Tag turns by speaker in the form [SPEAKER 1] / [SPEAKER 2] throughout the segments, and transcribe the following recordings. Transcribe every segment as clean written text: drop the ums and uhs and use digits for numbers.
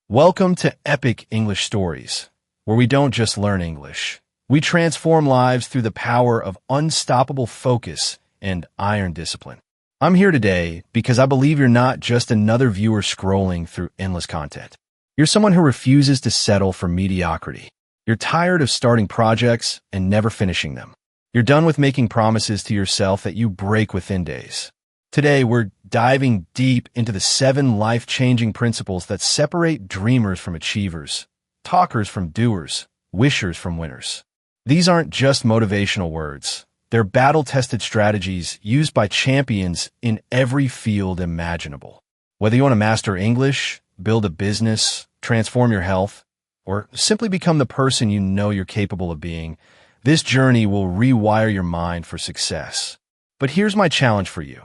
[SPEAKER 1] Welcome to Epic English Stories, where we don't just learn English. We transform lives through the power of unstoppable focus and iron discipline. I'm here today because I believe you're not just another viewer scrolling through endless content. You're someone who refuses to settle for mediocrity. You're tired of starting projects and never finishing them. You're done with making promises to yourself that you break within days. Today, we're diving deep into the 7 life-changing principles that separate dreamers from achievers, talkers from doers, wishers from winners. These aren't just motivational words. They're battle-tested strategies used by champions in every field imaginable. Whether you want to master English, build a business, transform your health, or simply become the person you know you're capable of being, this journey will rewire your mind for success. But here's my challenge for you.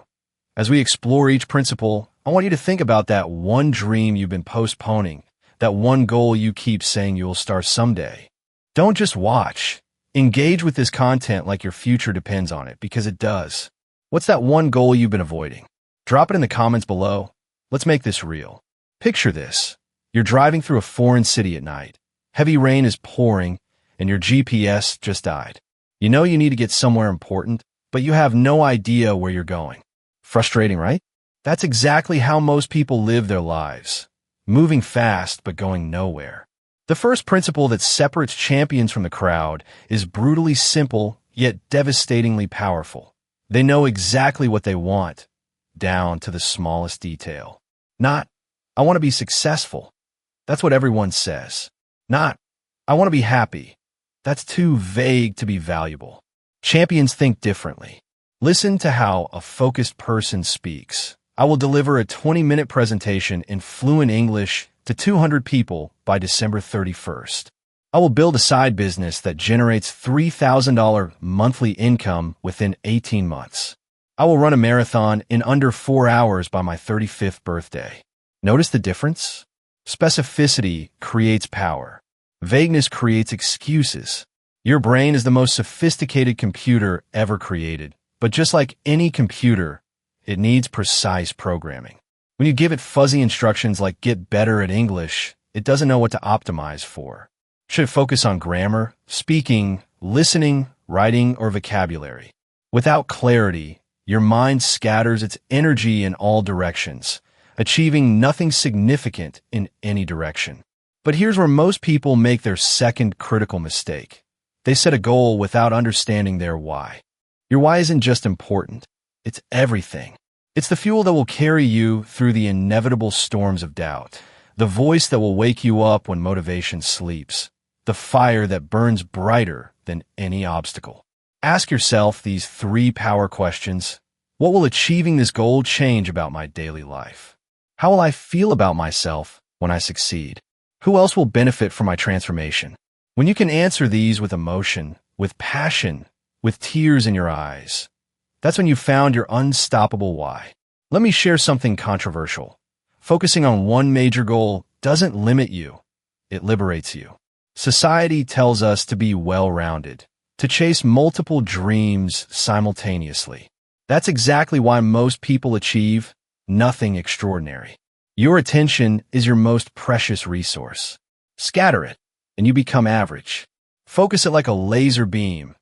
[SPEAKER 1] As we explore each principle, I want you to think about that one dream you've been postponing, that one goal you keep saying you'll start someday. Don't just watch. Engage with this content like your future depends on it, because it does. What's that one goal you've been avoiding? Drop it in the comments below. Let's make this real. Picture this. You're driving through a foreign city at night. Heavy rain is pouring, and your GPS just died. You know you need to get somewhere important, but you have no idea where you're going. Frustrating, right? That's exactly how most people live their lives. Moving fast, but going nowhere. The first principle that separates champions from the crowd is brutally simple, yet devastatingly powerful. They know exactly what they want, down to the smallest detail. Not, I want to be successful. That's what everyone says. Not, I want to be happy. That's too vague to be valuable. Champions think differently. Listen to how a focused person speaks. I will deliver a 20-minute presentation in fluent English to 200 people by December 31st. I will build a side business that generates $3,000 monthly income within 18 months. I will run a marathon in under 4 hours by my 35th birthday. Notice the difference? Specificity creates power. Vagueness creates excuses. Your brain is the most sophisticated computer ever created. But just like any computer, it needs precise programming. When you give it fuzzy instructions like get better at English, it doesn't know what to optimize for. Should it focus on grammar, speaking, listening, writing, or vocabulary? Without clarity, your mind scatters its energy in all directions, achieving nothing significant in any direction. But here's where most people make their second critical mistake. They set a goal without understanding their why. Your why isn't just important, it's everything. It's the fuel that will carry you through the inevitable storms of doubt, the voice that will wake you up when motivation sleeps, the fire that burns brighter than any obstacle. Ask yourself these 3 power questions. What will achieving this goal change about my daily life? How will I feel about myself when I succeed? Who else will benefit from my transformation? When you can answer these with emotion, with passion, with tears in your eyes, that's when you found your unstoppable why. Let me share something controversial. Focusing on one major goal doesn't limit you. It liberates you. Society tells us to be well-rounded, to chase multiple dreams simultaneously. That's exactly why most people achieve nothing extraordinary. Your attention is your most precious resource. Scatter it, and you become average. Focus it like a laser beam,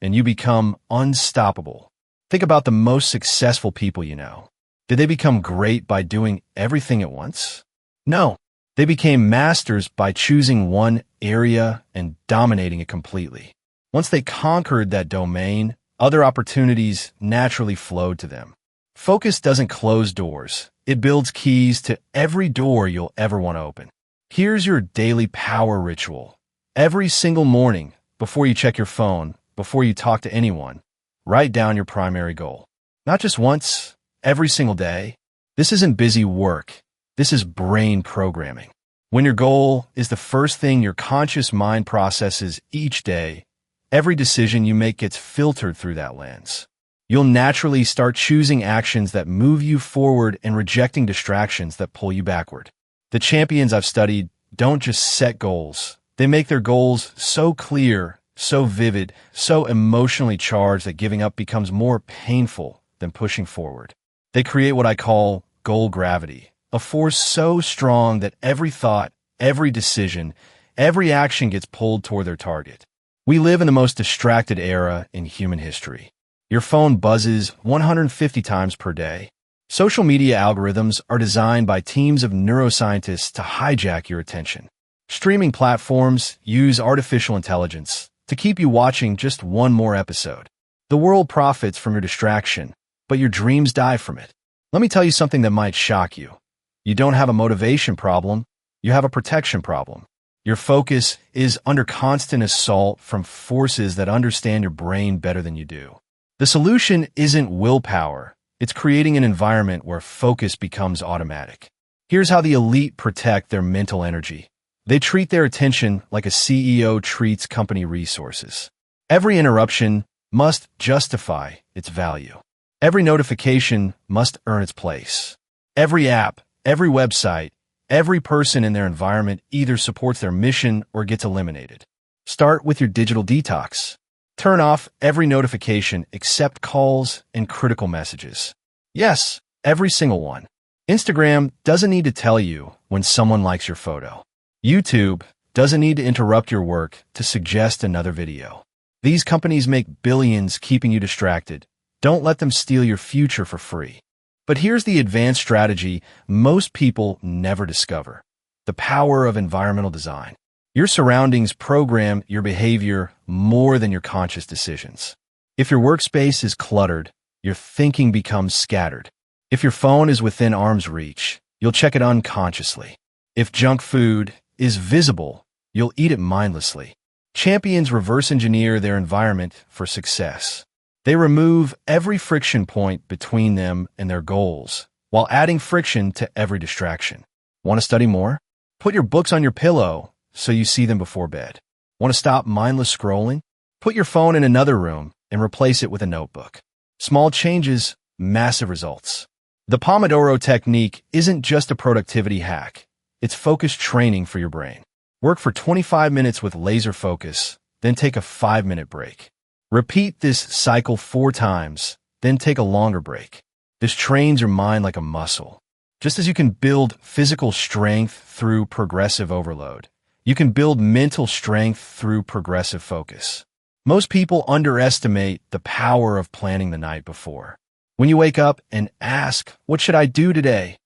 [SPEAKER 1] and you become unstoppable. Think about the most successful people you know. Did they become great by doing everything at once? No. They became masters by choosing one area and dominating it completely. Once they conquered that domain, other opportunities naturally flowed to them. Focus doesn't close doors. It builds keys to every door you'll ever want to open. Here's your daily power ritual. Every single morning, before you check your phone, before you talk to anyone, write down your primary goal. Not just once, every single day. This isn't busy work. This is brain programming. When your goal is the first thing your conscious mind processes each day, every decision you make gets filtered through that lens. You'll naturally start choosing actions that move you forward and rejecting distractions that pull you backward. The champions I've studied don't just set goals. They make their goals so clear, so vivid, so emotionally charged that giving up becomes more painful than pushing forward. They create what I call goal gravity, a force so strong that every thought, every decision, every action gets pulled toward their target. We live in the most distracted era in human history. Your phone buzzes 150 times per day. Social media algorithms are designed by teams of neuroscientists to hijack your attention. Streaming platforms use artificial intelligence to keep you watching just one more episode. The world profits from your distraction, but your dreams die from it. Let me tell you something that might shock you. You don't have a motivation problem, you have a protection problem. Your focus is under constant assault from forces that understand your brain better than you do. The solution isn't willpower. It's creating an environment where focus becomes automatic. Here's how the elite protect their mental energy. They treat their attention like a CEO treats company resources. Every interruption must justify its value. Every notification must earn its place. Every app, every website, every person in their environment either supports their mission or gets eliminated. Start with your digital detox. Turn off every notification except calls and critical messages. Yes, every single one. Instagram doesn't need to tell you when someone likes your photo. YouTube doesn't need to interrupt your work to suggest another video. These companies make billions keeping you distracted. Don't let them steal your future for free. But here's the advanced strategy most people never discover: the power of environmental design. Your surroundings program your behavior more than your conscious decisions. If your workspace is cluttered, your thinking becomes scattered. If your phone is within arm's reach, you'll check it unconsciously. If junk food is visible, you'll eat it mindlessly. Champions reverse engineer their environment for success. They remove every friction point between them and their goals, while adding friction to every distraction. Want to study more? Put your books on your pillow so you see them before bed. Want to stop mindless scrolling? Put your phone in another room and replace it with a notebook. Small changes, massive results. The Pomodoro technique isn't just a productivity hack. It's focused training for your brain. Work for 25 minutes with laser focus, then take a 5-minute break. Repeat this cycle 4 times, then take a longer break. This trains your mind like a muscle. Just as you can build physical strength through progressive overload, you can build mental strength through progressive focus. Most people underestimate the power of planning the night before. When you wake up and ask, "What should I do today?"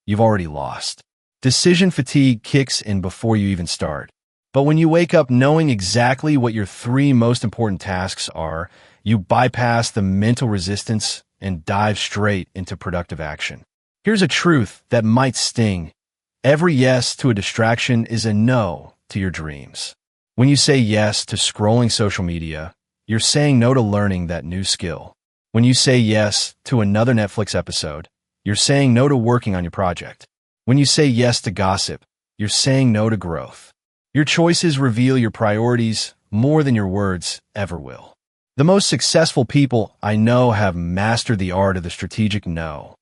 [SPEAKER 1] you've already lost. Decision fatigue kicks in before you even start. But when you wake up knowing exactly what your 3 most important tasks are, you bypass the mental resistance and dive straight into productive action. Here's a truth that might sting. Every yes to a distraction is a no to your dreams. When you say yes to scrolling social media, you're saying no to learning that new skill. When you say yes to another Netflix episode, you're saying no to working on your project. When you say yes to gossip, you're saying no to growth. Your choices reveal your priorities more than your words ever will. The most successful people I know have mastered the art of the strategic no.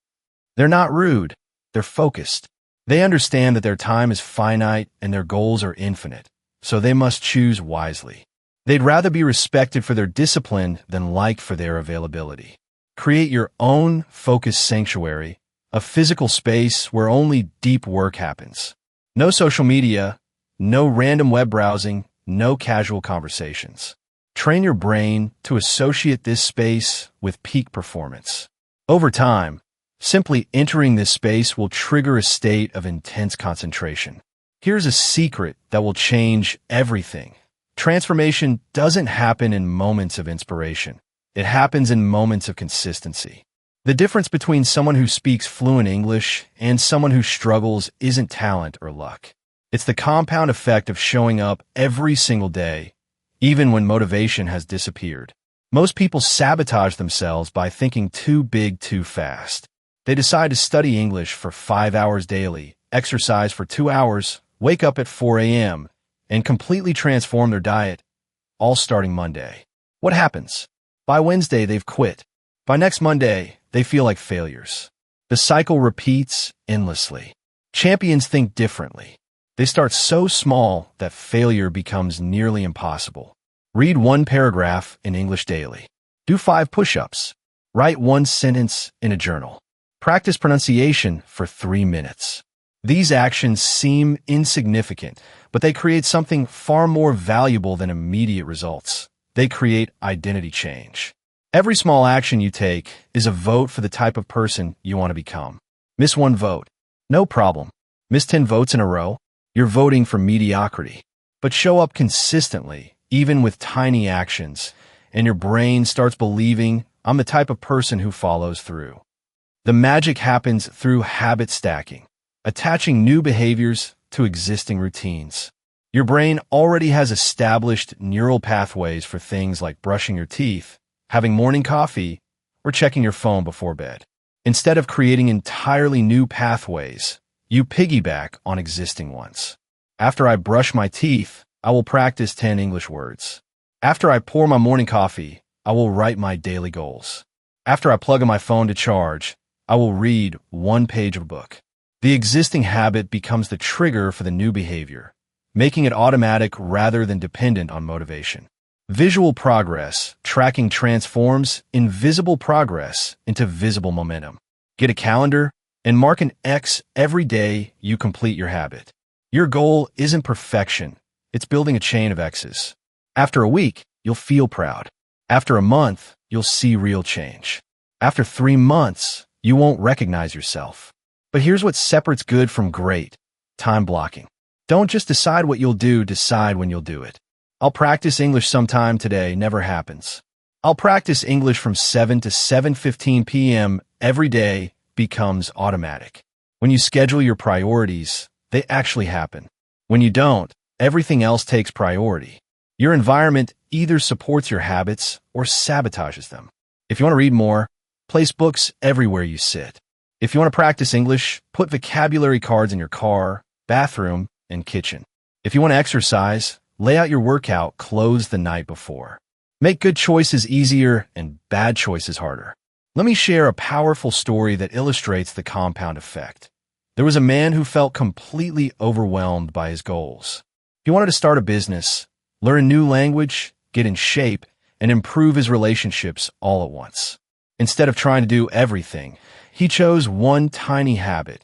[SPEAKER 1] They're not rude, they're focused. They understand that their time is finite and their goals are infinite, so they must choose wisely. They'd rather be respected for their discipline than liked for their availability. Create your own focus sanctuary, a physical space where only deep work happens. No social media, no random web browsing, no casual conversations. Train your brain to associate this space with peak performance. Over time, simply entering this space will trigger a state of intense concentration. Here's a secret that will change everything. Transformation doesn't happen in moments of inspiration. It happens in moments of consistency. The difference between someone who speaks fluent English and someone who struggles isn't talent or luck. It's the compound effect of showing up every single day, even when motivation has disappeared. Most people sabotage themselves by thinking too big too fast. They decide to study English for 5 hours daily, exercise for 2 hours, wake up at 4 a.m., and completely transform their diet, all starting Monday. What happens? By Wednesday, they've quit. By next Monday, they feel like failures. The cycle repeats endlessly. Champions think differently. They start so small that failure becomes nearly impossible. Read 1 paragraph in English daily. Do 5 push-ups. Write 1 sentence in a journal. Practice pronunciation for 3 minutes. These actions seem insignificant, but they create something far more valuable than immediate results. They create identity change. Every small action you take is a vote for the type of person you want to become. Miss one vote. No problem. Miss 10 votes in a row. You're voting for mediocrity. But show up consistently, even with tiny actions, and your brain starts believing, I'm the type of person who follows through. The magic happens through habit stacking, attaching new behaviors to existing routines. Your brain already has established neural pathways for things like brushing your teeth, having morning coffee, or checking your phone before bed. Instead of creating entirely new pathways, you piggyback on existing ones. After I brush my teeth, I will practice 10 English words. After I pour my morning coffee, I will write my daily goals. After I plug in my phone to charge, I will read one page of a book. The existing habit becomes the trigger for the new behavior, making it automatic rather than dependent on motivation. Visual progress tracking transforms invisible progress into visible momentum. Get a calendar and mark an X every day you complete your habit. Your goal isn't perfection, it's building a chain of X's. After a week, you'll feel proud. After a month, you'll see real change. After 3 months, you won't recognize yourself. But here's what separates good from great: time blocking. Don't just decide what you'll do, decide when you'll do it. I'll practice English sometime today never happens. I'll practice English from 7 to 7:15 p.m. every day becomes automatic. When you schedule your priorities, they actually happen. When you don't, everything else takes priority. Your environment either supports your habits or sabotages them. If you want to read more, place books everywhere you sit. If you want to practice English, put vocabulary cards in your car, bathroom, and kitchen. If you want to exercise, lay out your workout clothes the night before. Make good choices easier and bad choices harder. Let me share a powerful story that illustrates the compound effect. There was a man who felt completely overwhelmed by his goals. He wanted to start a business, learn a new language, get in shape, and improve his relationships all at once. Instead of trying to do everything, he chose one tiny habit: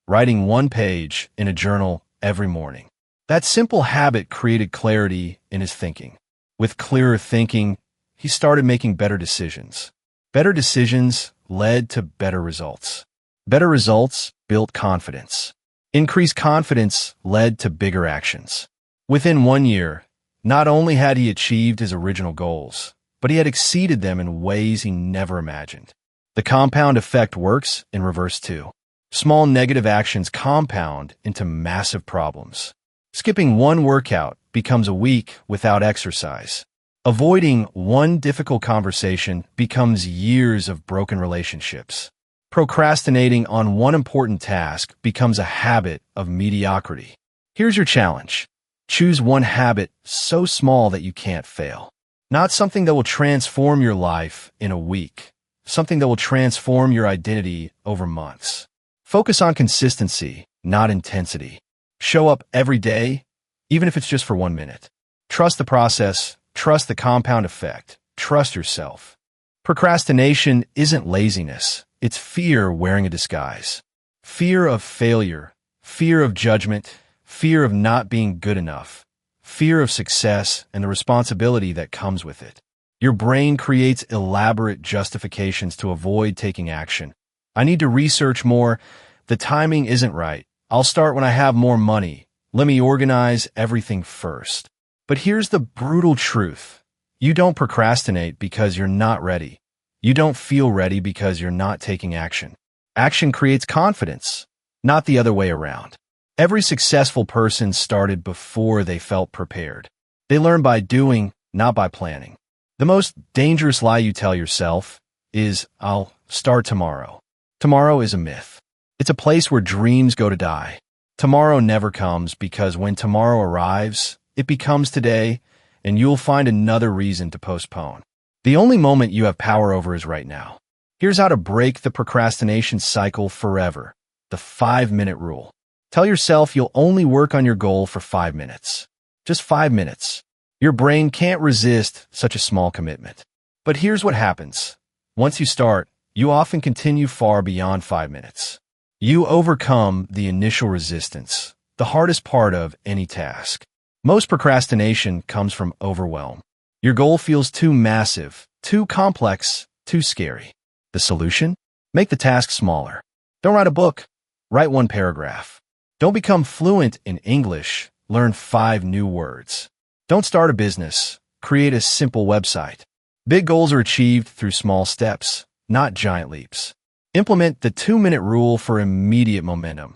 [SPEAKER 1] writing one page in a journal every morning. That simple habit created clarity in his thinking. With clearer thinking, he started making better decisions. Better decisions led to better results. Better results built confidence. Increased confidence led to bigger actions. Within 1 year, not only had he achieved his original goals, but he had exceeded them in ways he never imagined. The compound effect works in reverse too. Small negative actions compound into massive problems. Skipping one workout becomes a week without exercise. Avoiding one difficult conversation becomes years of broken relationships. Procrastinating on one important task becomes a habit of mediocrity. Here's your challenge. Choose one habit so small that you can't fail. Not something that will transform your life in a week. Something that will transform your identity over months. Focus on consistency, not intensity. Show up every day, even if it's just for 1 minute. Trust the process, trust the compound effect, trust yourself. Procrastination isn't laziness, it's fear wearing a disguise. Fear of failure, fear of judgment, fear of not being good enough, fear of success and the responsibility that comes with it. Your brain creates elaborate justifications to avoid taking action. I need to research more. The timing isn't right. I'll start when I have more money. Let me organize everything first. But here's the brutal truth. You don't procrastinate because you're not ready. You don't feel ready because you're not taking action. Action creates confidence, not the other way around. Every successful person started before they felt prepared. They learn by doing, not by planning. The most dangerous lie you tell yourself is, I'll start tomorrow. Tomorrow is a myth. It's a place where dreams go to die. Tomorrow never comes because when tomorrow arrives, it becomes today, and you'll find another reason to postpone. The only moment you have power over is right now. Here's how to break the procrastination cycle forever. The 5-minute rule. Tell yourself you'll only work on your goal for 5 minutes. Just 5 minutes. Your brain can't resist such a small commitment. But here's what happens. Once you start, you often continue far beyond 5 minutes. You overcome the initial resistance, the hardest part of any task. Most procrastination comes from overwhelm. Your goal feels too massive, too complex, too scary. The solution? Make the task smaller. Don't write a book. Write one paragraph. Don't become fluent in English. Learn 5 new words. Don't start a business. Create a simple website. Big goals are achieved through small steps, not giant leaps. Implement the 2-minute rule for immediate momentum.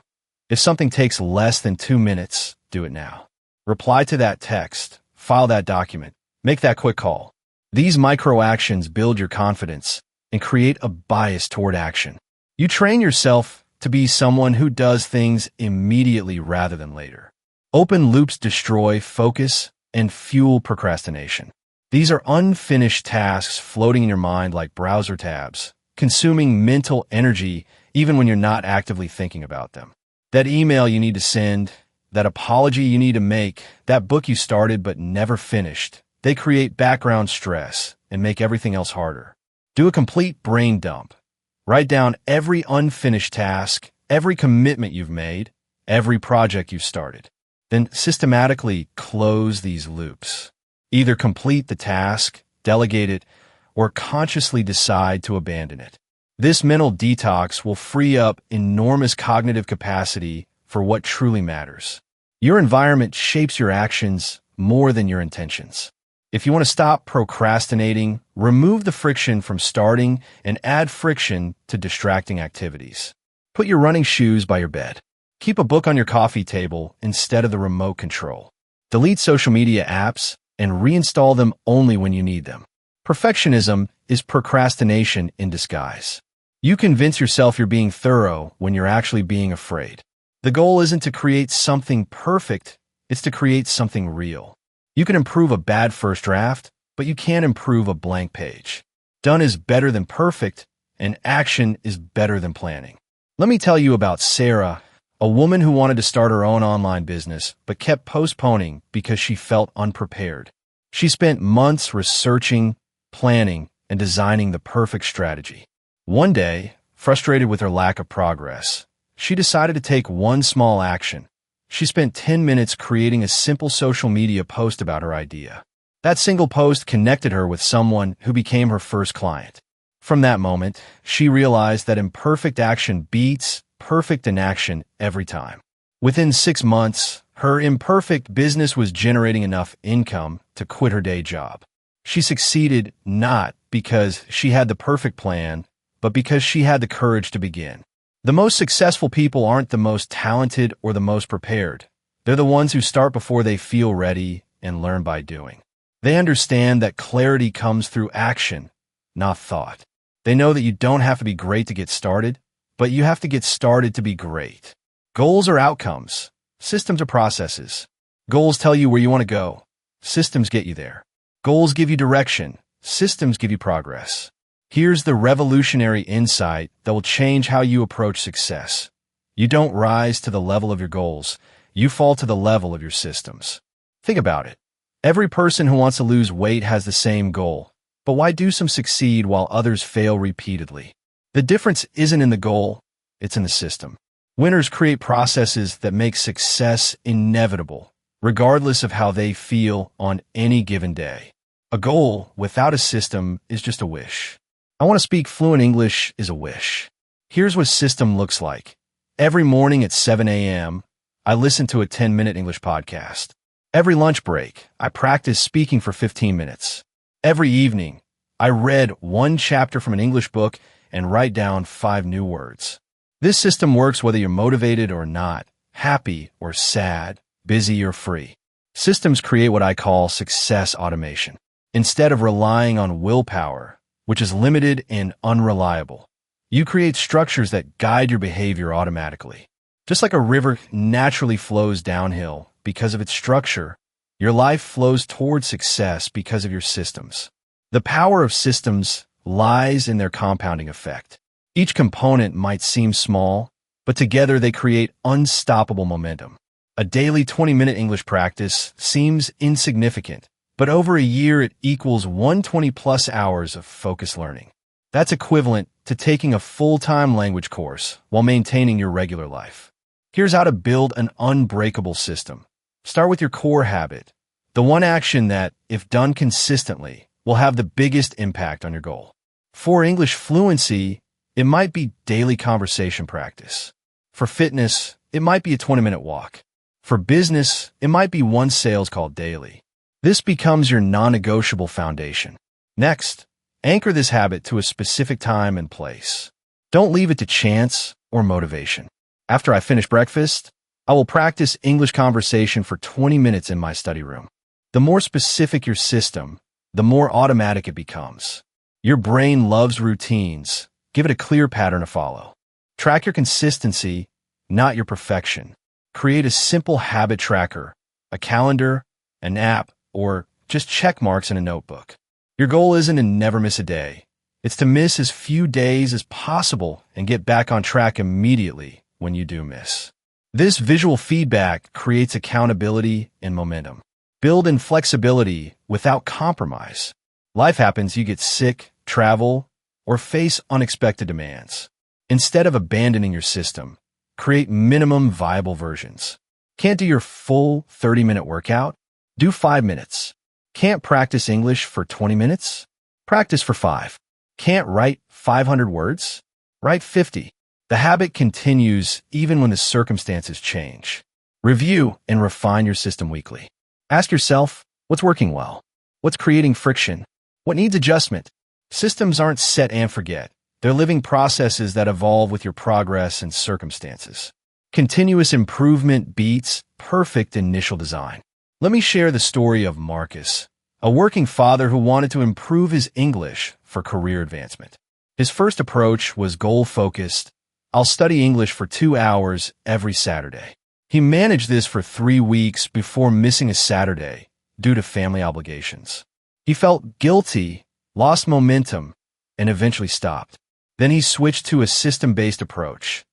[SPEAKER 1] If something takes less than 2 minutes, do it now. Reply to that text, file that document, make that quick call. These micro actions build your confidence and create a bias toward action. You train yourself to be someone who does things immediately rather than later. Open loops destroy focus and fuel procrastination. These are unfinished tasks floating in your mind like browser tabs, consuming mental energy even when you're not actively thinking about them. That email you need to send, that apology you need to make, that book you started but never finished, they create background stress and make everything else harder. Do a complete brain dump. Write down every unfinished task, every commitment you've made, every project you've started. Then systematically close these loops. Either complete the task, delegate it, or consciously decide to abandon it. This mental detox will free up enormous cognitive capacity for what truly matters. Your environment shapes your actions more than your intentions. If you want to stop procrastinating, remove the friction from starting and add friction to distracting activities. Put your running shoes by your bed. Keep a book on your coffee table instead of the remote control. Delete social media apps and reinstall them only when you need them. Perfectionism is procrastination in disguise. You convince yourself you're being thorough when you're actually being afraid. The goal isn't to create something perfect, it's to create something real. You can improve a bad first draft, but you can't improve a blank page. Done is better than perfect, and action is better than planning. Let me tell you about Sarah, a woman who wanted to start her own online business, but kept postponing because she felt unprepared. She spent months researching, planning, and designing the perfect strategy. One day, frustrated with her lack of progress, she decided to take one small action. She spent 10 minutes creating a simple social media post about her idea. That single post connected her with someone who became her first client. From that moment, she realized that imperfect action beats perfect inaction every time. Within 6 months, her imperfect business was generating enough income to quit her day job. She succeeded not because she had the perfect plan, but because she had the courage to begin. The most successful people aren't the most talented or the most prepared. They're the ones who start before they feel ready and learn by doing. They understand that clarity comes through action, not thought. They know that you don't have to be great to get started, but you have to get started to be great. Goals are outcomes. Systems are processes. Goals tell you where you want to go. Systems get you there. Goals give you direction. Systems give you progress. Here's the revolutionary insight that will change how you approach success. You don't rise to the level of your goals. You fall to the level of your systems. Think about it. Every person who wants to lose weight has the same goal. But why do some succeed while others fail repeatedly? The difference isn't in the goal, it's in the system. Winners create processes that make success inevitable, regardless of how they feel on any given day. A goal without a system is just a wish. I want to speak fluent English is a wish. Here's what system looks like. Every morning at 7 a.m., I listen to a 10-minute English podcast. Every lunch break, I practice speaking for 15 minutes. Every evening, I read one chapter from an English book and write down 5 new words. This system works whether you're motivated or not, happy or sad, busy or free. Systems create what I call success automation. Instead of relying on willpower, which is limited and unreliable, you create structures that guide your behavior automatically. Just like a river naturally flows downhill because of its structure, your life flows towards success because of your systems. The power of systems lies in their compounding effect. Each component might seem small, but together they create unstoppable momentum. A daily 20-minute English practice seems insignificant, but over a year it equals 120+ hours of focused learning. That's equivalent to taking a full-time language course while maintaining your regular life. Here's how to build an unbreakable system. Start with your core habit, the one action that, if done consistently, will have the biggest impact on your goal. For English fluency, it might be daily conversation practice. For fitness, it might be a 20-minute walk. For business, it might be one sales call daily. This becomes your non-negotiable foundation. Next, anchor this habit to a specific time and place. Don't leave it to chance or motivation. After I finish breakfast, I will practice English conversation for 20 minutes in my study room. The more specific your system, the more automatic it becomes. Your brain loves routines. Give it a clear pattern to follow. Track your consistency, not your perfection. Create a simple habit tracker, a calendar, an app, or just check marks in a notebook. Your goal isn't to never miss a day. It's to miss as few days as possible and get back on track immediately when you do miss. This visual feedback creates accountability and momentum. Build in flexibility without compromise. Life happens, you get sick, travel, or face unexpected demands. Instead of abandoning your system, create minimum viable versions. Can't do your full 30-minute workout? Do 5 minutes. Can't practice English for 20 minutes? Practice for 5. Can't write 500 words? Write 50. The habit continues even when the circumstances change. Review and refine your system weekly. Ask yourself, what's working well? What's creating friction? What needs adjustment? Systems aren't set and forget. They're living processes that evolve with your progress and circumstances. Continuous improvement beats perfect initial design. Let me share the story of Marcus, a working father who wanted to improve his English for career advancement. His first approach was goal-focused. I'll study English for 2 hours every Saturday. He managed this for 3 weeks before missing a Saturday due to family obligations. He felt guilty, lost momentum, and eventually stopped. Then he switched to a system-based approach.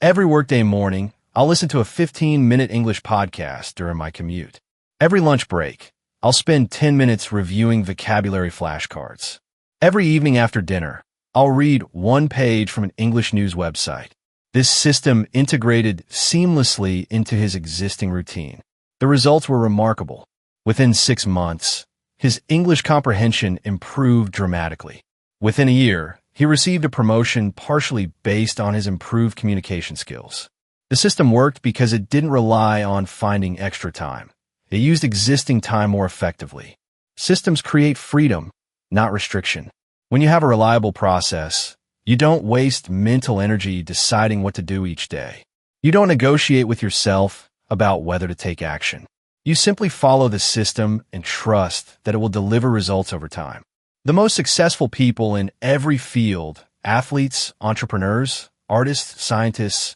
[SPEAKER 1] Every workday morning, I'll listen to a 15-minute English podcast during my commute. Every lunch break, I'll spend 10 minutes reviewing vocabulary flashcards. Every evening after dinner, I'll read 1 page from an English news website. This system integrated seamlessly into his existing routine. The results were remarkable. Within 6 months, his English comprehension improved dramatically. Within a year, he received a promotion partially based on his improved communication skills. The system worked because it didn't rely on finding extra time. It used existing time more effectively. Systems create freedom, not restriction. When you have a reliable process, you don't waste mental energy deciding what to do each day. You don't negotiate with yourself about whether to take action. You simply follow the system and trust that it will deliver results over time. The most successful people in every field, athletes, entrepreneurs, artists, scientists,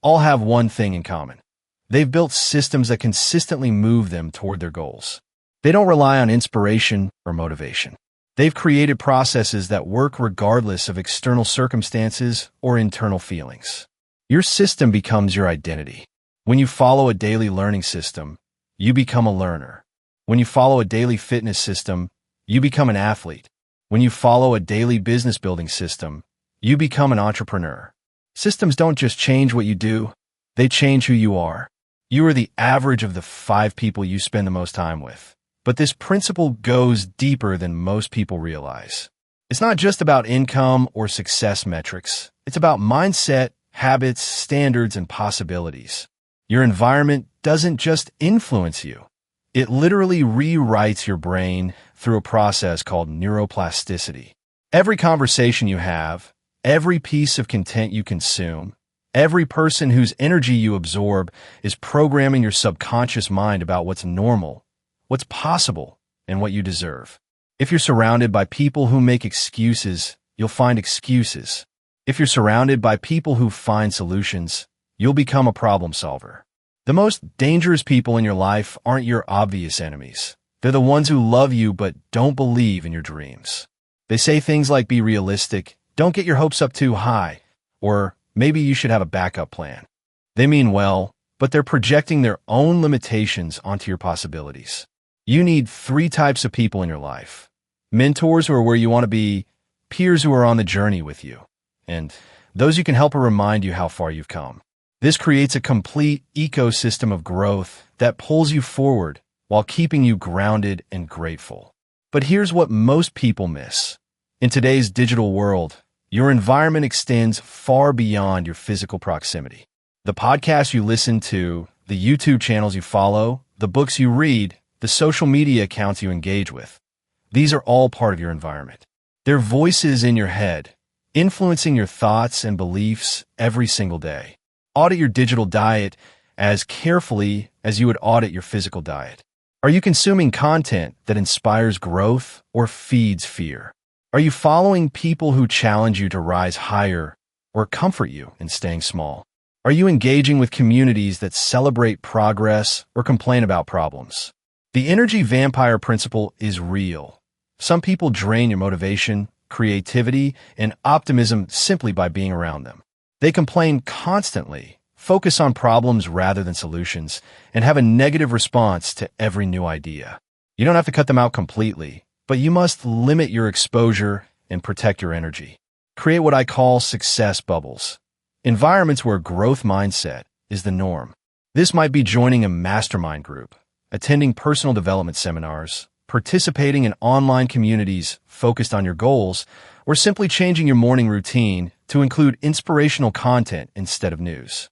[SPEAKER 1] all have one thing in common. They've built systems that consistently move them toward their goals. They don't rely on inspiration or motivation. They've created processes that work regardless of external circumstances or internal feelings. Your system becomes your identity. When you follow a daily learning system, you become a learner. When you follow a daily fitness system, you become an athlete. When you follow a daily business building system, you become an entrepreneur. Systems don't just change what you do, they change who you are. You are the average of the 5 people you spend the most time with. But this principle goes deeper than most people realize. It's not just about income or success metrics. It's about mindset, habits, standards, and possibilities. Your environment doesn't just influence you. It literally rewrites your brain through a process called neuroplasticity. Every conversation you have, every piece of content you consume, every person whose energy you absorb is programming your subconscious mind about what's normal, what's possible, and what you deserve. If you're surrounded by people who make excuses, you'll find excuses. If you're surrounded by people who find solutions, you'll become a problem solver. The most dangerous people in your life aren't your obvious enemies. They're the ones who love you but don't believe in your dreams. They say things like be realistic, don't get your hopes up too high, or maybe you should have a backup plan. They mean well, but they're projecting their own limitations onto your possibilities. You need 3 types of people in your life. Mentors who are where you want to be, peers who are on the journey with you, and those who can help remind you how far you've come. This creates a complete ecosystem of growth that pulls you forward while keeping you grounded and grateful. But here's what most people miss. In today's digital world, your environment extends far beyond your physical proximity. The podcasts you listen to, the YouTube channels you follow, the books you read, the social media accounts you engage with, these are all part of your environment. They're voices in your head, influencing your thoughts and beliefs every single day. Audit your digital diet as carefully as you would audit your physical diet. Are you consuming content that inspires growth or feeds fear? Are you following people who challenge you to rise higher or comfort you in staying small? Are you engaging with communities that celebrate progress or complain about problems? The energy vampire principle is real. Some people drain your motivation, creativity, and optimism simply by being around them. They complain constantly, focus on problems rather than solutions, and have a negative response to every new idea. You don't have to cut them out completely, but you must limit your exposure and protect your energy. Create what I call success bubbles, environments where growth mindset is the norm. This might be joining a mastermind group, attending personal development seminars, participating in online communities focused on your goals, or simply changing your morning routine to include inspirational content instead of news.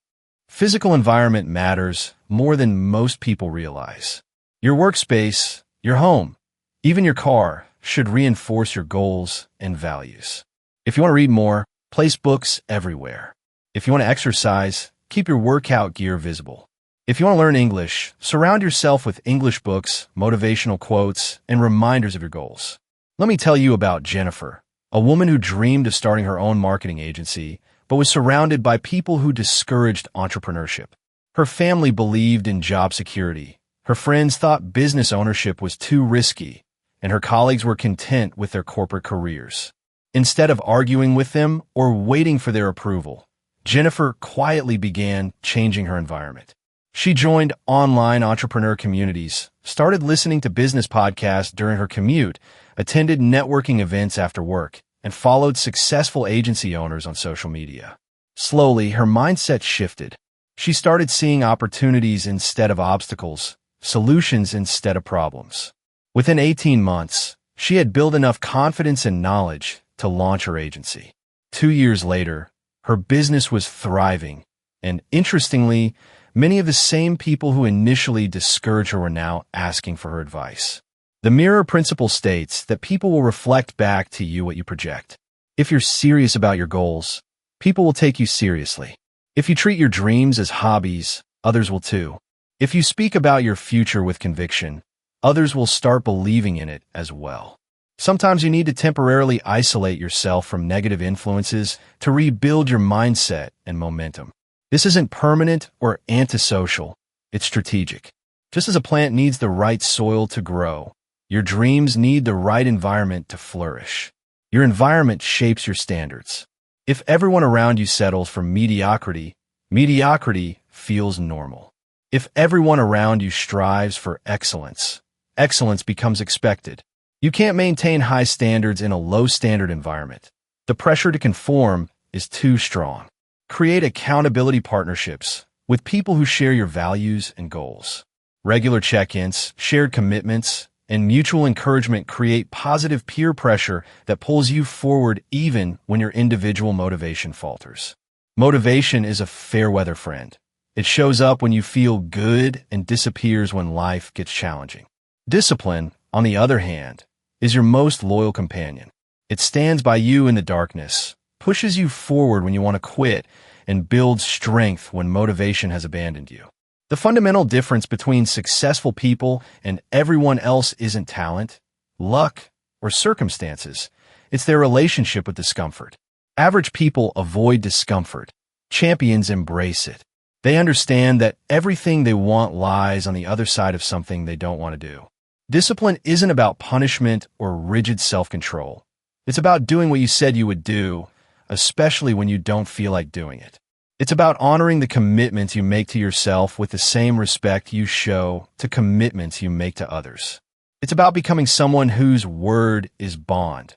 [SPEAKER 1] Physical environment matters more than most people realize. Your workspace, your home, even your car should reinforce your goals and values. If you want to read more, place books everywhere. If you want to exercise, keep your workout gear visible. If you want to learn English, surround yourself with English books, motivational quotes, and reminders of your goals. Let me tell you about Jennifer, a woman who dreamed of starting her own marketing agency, but was surrounded by people who discouraged entrepreneurship. Her family believed in job security. Her friends thought business ownership was too risky, and her colleagues were content with their corporate careers. Instead of arguing with them or waiting for their approval, Jennifer quietly began changing her environment. She joined online entrepreneur communities, started listening to business podcasts during her commute, attended networking events after work, and followed successful agency owners on social media. Slowly, her mindset shifted. She started seeing opportunities instead of obstacles, solutions instead of problems. Within 18 months, she had built enough confidence and knowledge to launch her agency. 2 years later, her business was thriving, and interestingly, many of the same people who initially discouraged her were now asking for her advice. The mirror principle states that people will reflect back to you what you project. If you're serious about your goals, people will take you seriously. If you treat your dreams as hobbies, others will too. If you speak about your future with conviction, others will start believing in it as well. Sometimes you need to temporarily isolate yourself from negative influences to rebuild your mindset and momentum. This isn't permanent or antisocial, it's strategic. Just as a plant needs the right soil to grow, your dreams need the right environment to flourish. Your environment shapes your standards. If everyone around you settles for mediocrity, mediocrity feels normal. If everyone around you strives for excellence, excellence becomes expected. You can't maintain high standards in a low-standard environment. The pressure to conform is too strong. Create accountability partnerships with people who share your values and goals. Regular check-ins, shared commitments, and mutual encouragement create positive peer pressure that pulls you forward even when your individual motivation falters. Motivation is a fair-weather friend. It shows up when you feel good and disappears when life gets challenging. Discipline, on the other hand, is your most loyal companion. It stands by you in the darkness, pushes you forward when you want to quit, and builds strength when motivation has abandoned you. The fundamental difference between successful people and everyone else isn't talent, luck, or circumstances. It's their relationship with discomfort. Average people avoid discomfort. Champions embrace it. They understand that everything they want lies on the other side of something they don't want to do. Discipline isn't about punishment or rigid self-control. It's about doing what you said you would do, especially when you don't feel like doing it. It's about honoring the commitments you make to yourself with the same respect you show to commitments you make to others. It's about becoming someone whose word is bond,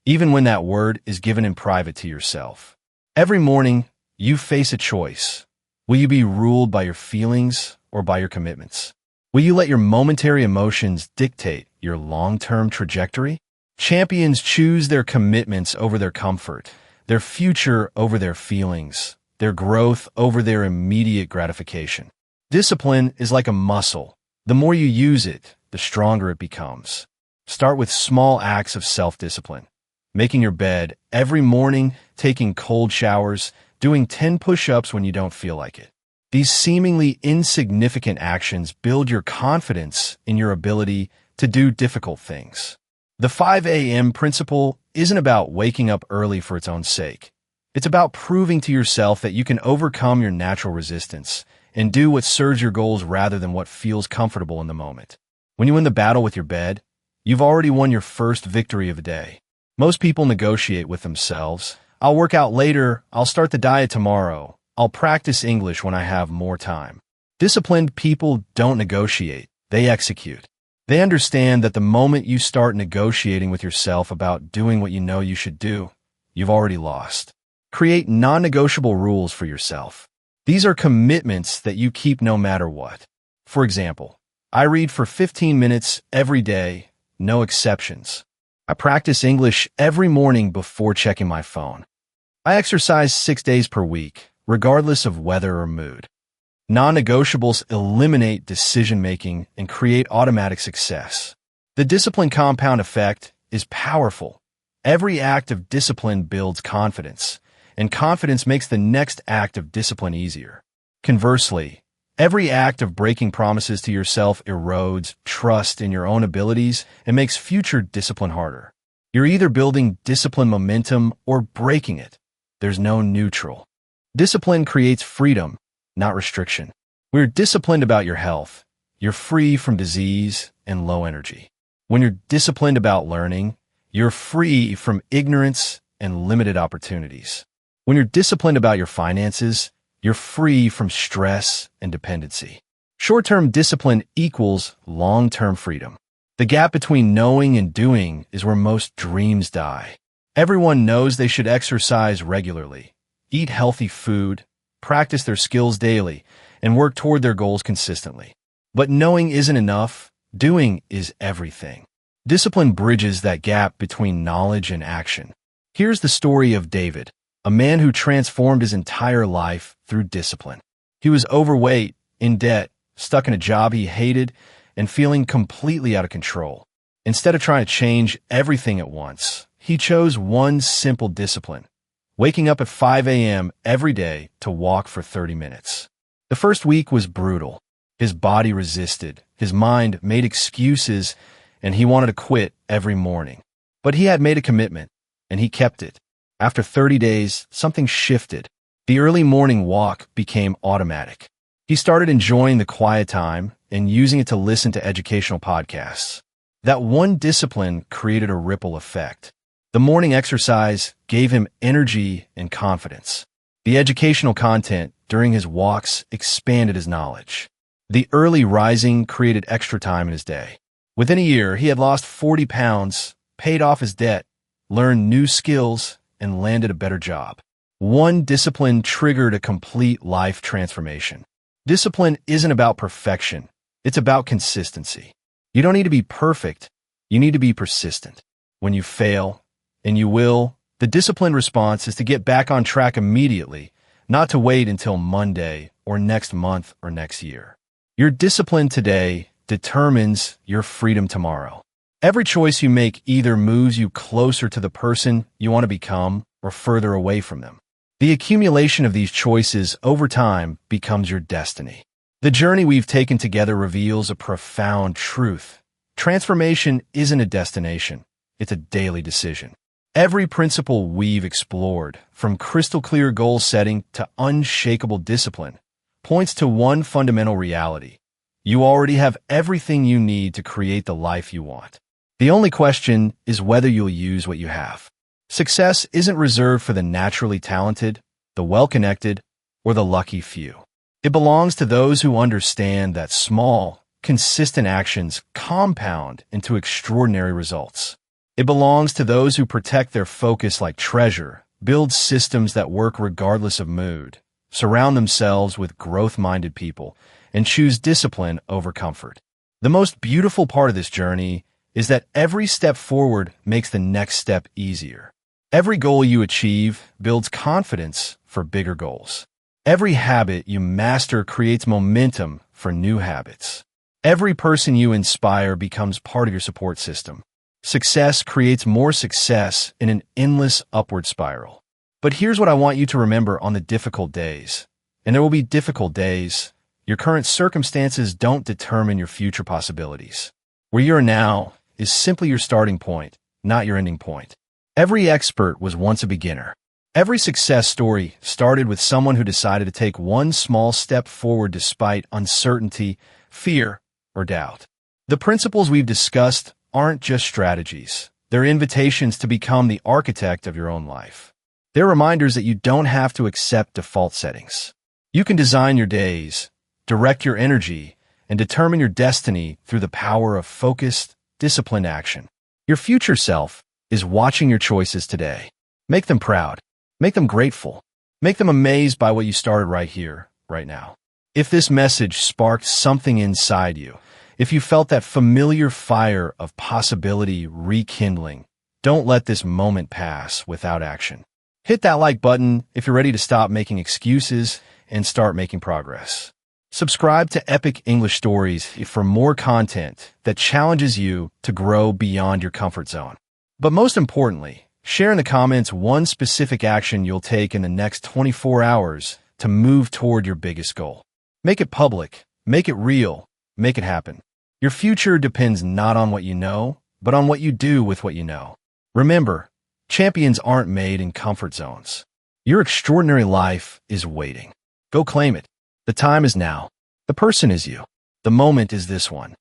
[SPEAKER 1] even when that word is given in private to yourself. Every morning, you face a choice. Will you be ruled by your feelings or by your commitments? Will you let your momentary emotions dictate your long-term trajectory? Champions choose their commitments over their comfort, their future over their feelings, their growth over their immediate gratification. Discipline is like a muscle. The more you use it, the stronger it becomes. Start with small acts of self-discipline. Making your bed every morning, taking cold showers, doing 10 push-ups when you don't feel like it. These seemingly insignificant actions build your confidence in your ability to do difficult things. The 5 a.m. principle isn't about waking up early for its own sake. It's about proving to yourself that you can overcome your natural resistance and do what serves your goals rather than what feels comfortable in the moment. When you win the battle with your bed, you've already won your first victory of the day. Most people negotiate with themselves. I'll work out later, I'll start the diet tomorrow, I'll practice English when I have more time. Disciplined people don't negotiate, they execute. They understand that the moment you start negotiating with yourself about doing what you know you should do, you've already lost. Create non-negotiable rules for yourself. These are commitments that you keep no matter what. For example, I read for 15 minutes every day, no exceptions. I practice English every morning before checking my phone. I exercise 6 days per week, regardless of weather or mood. Non-negotiables eliminate decision-making and create automatic success. The discipline compound effect is powerful. Every act of discipline builds confidence, and confidence makes the next act of discipline easier. Conversely, every act of breaking promises to yourself erodes trust in your own abilities and makes future discipline harder. You're either building discipline momentum or breaking it. There's no neutral. Discipline creates freedom, not restriction. When you're disciplined about your health, you're free from disease and low energy. When you're disciplined about learning, you're free from ignorance and limited opportunities. When you're disciplined about your finances, you're free from stress and dependency. Short-term discipline equals long-term freedom. The gap between knowing and doing is where most dreams die. Everyone knows they should exercise regularly, eat healthy food, practice their skills daily, and work toward their goals consistently. But knowing isn't enough, doing is everything. Discipline bridges that gap between knowledge and action. Here's the story of David, a man who transformed his entire life through discipline. He was overweight, in debt, stuck in a job he hated, and feeling completely out of control. Instead of trying to change everything at once, he chose one simple discipline: waking up at 5 a.m. every day to walk for 30 minutes. The first week was brutal. His body resisted, his mind made excuses, and he wanted to quit every morning. But he had made a commitment, and he kept it. After 30 days, something shifted. The early morning walk became automatic. He started enjoying the quiet time and using it to listen to educational podcasts. That one discipline created a ripple effect. The morning exercise gave him energy and confidence. The educational content during his walks expanded his knowledge. The early rising created extra time in his day. Within a year, he had lost 40 pounds, paid off his debt, learned new skills, and landed a better job. One discipline triggered a complete life transformation. Discipline isn't about perfection. It's about consistency. You don't need to be perfect. You need to be persistent. When you fail, and you will, the disciplined response is to get back on track immediately, not to wait until Monday or next month or next year. Your discipline today determines your freedom tomorrow. Every choice you make either moves you closer to the person you want to become or further away from them. The accumulation of these choices over time becomes your destiny. The journey we've taken together reveals a profound truth. Transformation isn't a destination, it's a daily decision. Every principle we've explored, from crystal clear goal setting to unshakable discipline, points to one fundamental reality. You already have everything you need to create the life you want. The only question is whether you'll use what you have. Success isn't reserved for the naturally talented, the well-connected, or the lucky few. It belongs to those who understand that small, consistent actions compound into extraordinary results. It belongs to those who protect their focus like treasure, build systems that work regardless of mood, surround themselves with growth-minded people, and choose discipline over comfort. The most beautiful part of this journey is that every step forward makes the next step easier. Every goal you achieve builds confidence for bigger goals. Every habit you master creates momentum for new habits. Every person you inspire becomes part of your support system. Success creates more success in an endless upward spiral. But here's what I want you to remember on the difficult days. And there will be difficult days. Your current circumstances don't determine your future possibilities. Where you are now is simply your starting point, not your ending point. Every expert was once a beginner. Every success story started with someone who decided to take one small step forward despite uncertainty, fear, or doubt. The principles we've discussed aren't just strategies. They're invitations to become the architect of your own life. They're reminders that you don't have to accept default settings. You can design your days, direct your energy, and determine your destiny through the power of focused, disciplined action. Your future self is watching your choices today. Make them proud. Make them grateful. Make them amazed by what you started right here, right now. If this message sparked something inside you, if you felt that familiar fire of possibility rekindling, don't let this moment pass without action. Hit that like button if you're ready to stop making excuses and start making progress. Subscribe to Epic English Stories for more content that challenges you to grow beyond your comfort zone. But most importantly, share in the comments one specific action you'll take in the next 24 hours to move toward your biggest goal. Make it public, make it real, make it happen. Your future depends not on what you know, but on what you do with what you know. Remember, champions aren't made in comfort zones. Your extraordinary life is waiting. Go claim it. The time is now. The person is you. The moment is this one.